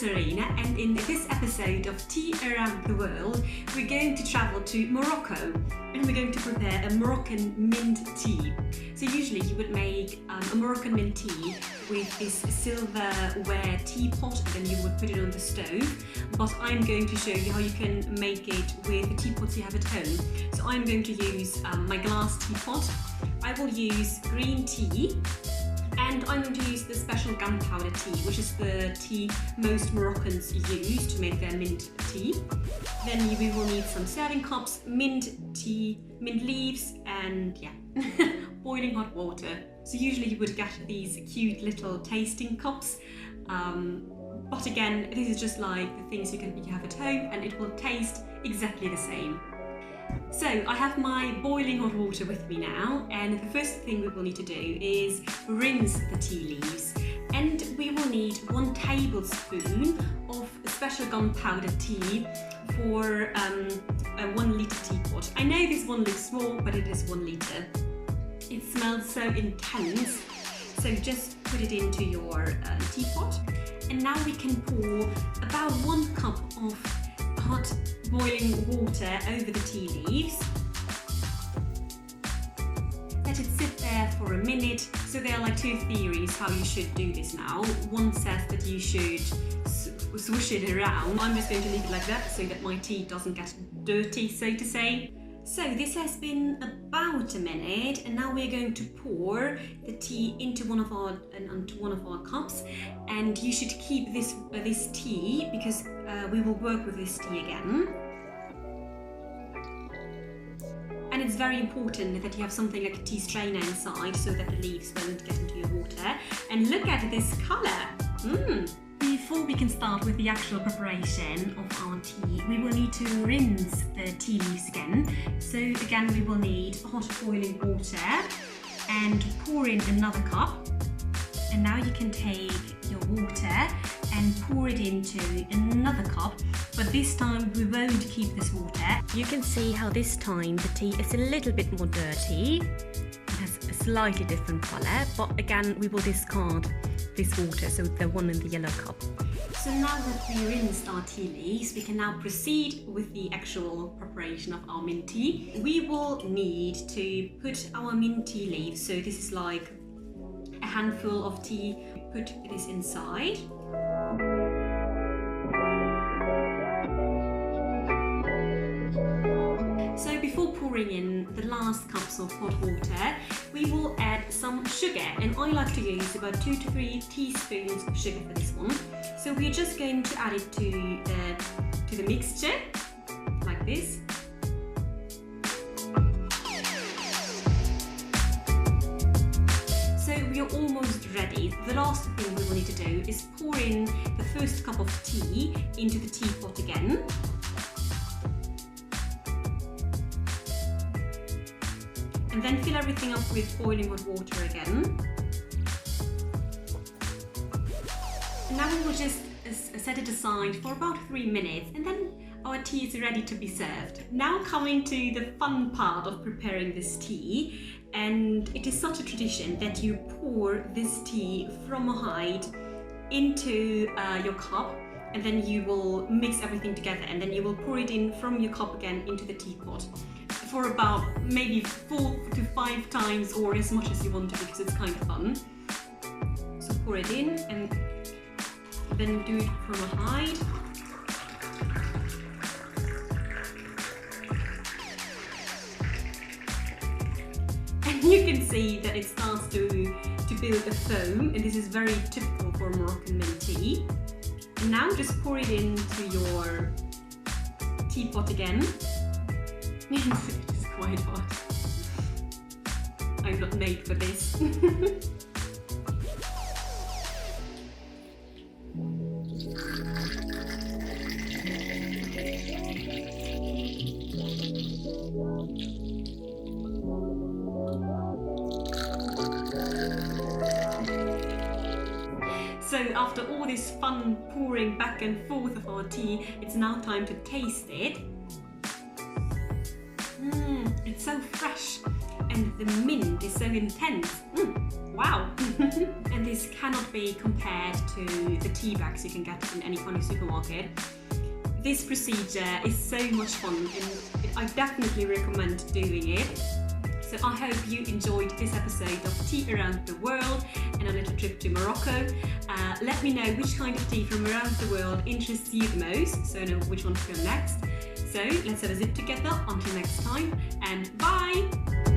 Serena, and in this episode of Tea Around the World, we're going to travel to Morocco and we're going to prepare a Moroccan mint tea. So usually you would make a Moroccan mint tea with this silverware teapot and then you would put it on the stove, but I'm going to show you how you can make it with the teapots you have at home. So I'm going to use my glass teapot. I will use green tea, and I'm going to use the special gunpowder tea, which is the tea most Moroccans use to make their mint tea. Then we will need some serving cups, mint tea, mint leaves, and boiling hot water. So usually you would get these cute little tasting cups, but again, this is just like the things you have at home, and it will taste exactly the same. So I have my boiling hot water with me now, and the first thing we will need to do is rinse the tea leaves, and we will need 1 tablespoon of special gunpowder tea for a 1 litre teapot. I know this one looks small, but it is 1 litre. It smells so intense, so just put it into your teapot, and now we can pour about 1 cup of hot boiling water over the tea leaves. Let it sit there for a minute. So there are like 2 theories how you should do this now. One says that you should swoosh it around. I'm just going to leave it like that so that my tea doesn't get dirty, so to say. So this has been about a minute, and now we're going to pour the tea into one of our cups, and you should keep this tea because we will work with this tea again. And it's very important that you have something like a tea strainer inside so that the leaves won't get into your water. And look at this colour! Before we can start with the actual preparation of our tea, we will need to rinse the tea leaves again. So again, we will need hot boiling water and pour in another cup. And now you can take your water and pour it into another cup, but this time we won't keep this water. You can see how this time the tea is a little bit more dirty. It has a slightly different colour, but again we will discard this water, so the one in the yellow cup. So now that we rinsed our tea leaves, we can now proceed with the actual preparation of our mint tea. We will need to put our mint tea leaves, so this is like a handful of tea, put this inside. So before pouring in the last cups of hot water, we will add some sugar, and I like to use about 2 to 3 teaspoons of sugar for this one. So we're just going to add it to the mixture, like this. So we are almost ready. The last thing we will need to do is pour in the first cup of tea into the teapot again. And then fill everything up with boiling hot water again. And now we will just set it aside for about 3 minutes, and then our tea is ready to be served. Now coming to the fun part of preparing this tea, and it is such a tradition that you pour this tea from a height into your cup, and then you will mix everything together, and then you will pour it in from your cup again into the teapot for about maybe 4 to 5 times, or as much as you want to, because it's kind of fun. So pour it in and then do it from a height. And you can see that it starts to build a foam, and this is very typical for Moroccan mint tea. And now just pour it into your teapot again. It is quite hot. I'm not made for this. So after all this fun pouring back and forth of our tea, it's now time to taste it. It's so fresh and the mint is so intense. Wow! And this cannot be compared to the tea bags you can get in any kind of supermarket. This procedure is so much fun and I definitely recommend doing it. So I hope you enjoyed this episode of Tea Around the World and a little trip to Morocco. Let me know which kind of tea from around the world interests you the most, so I know which one to go next. So let's have a sip together. Until next time, and bye!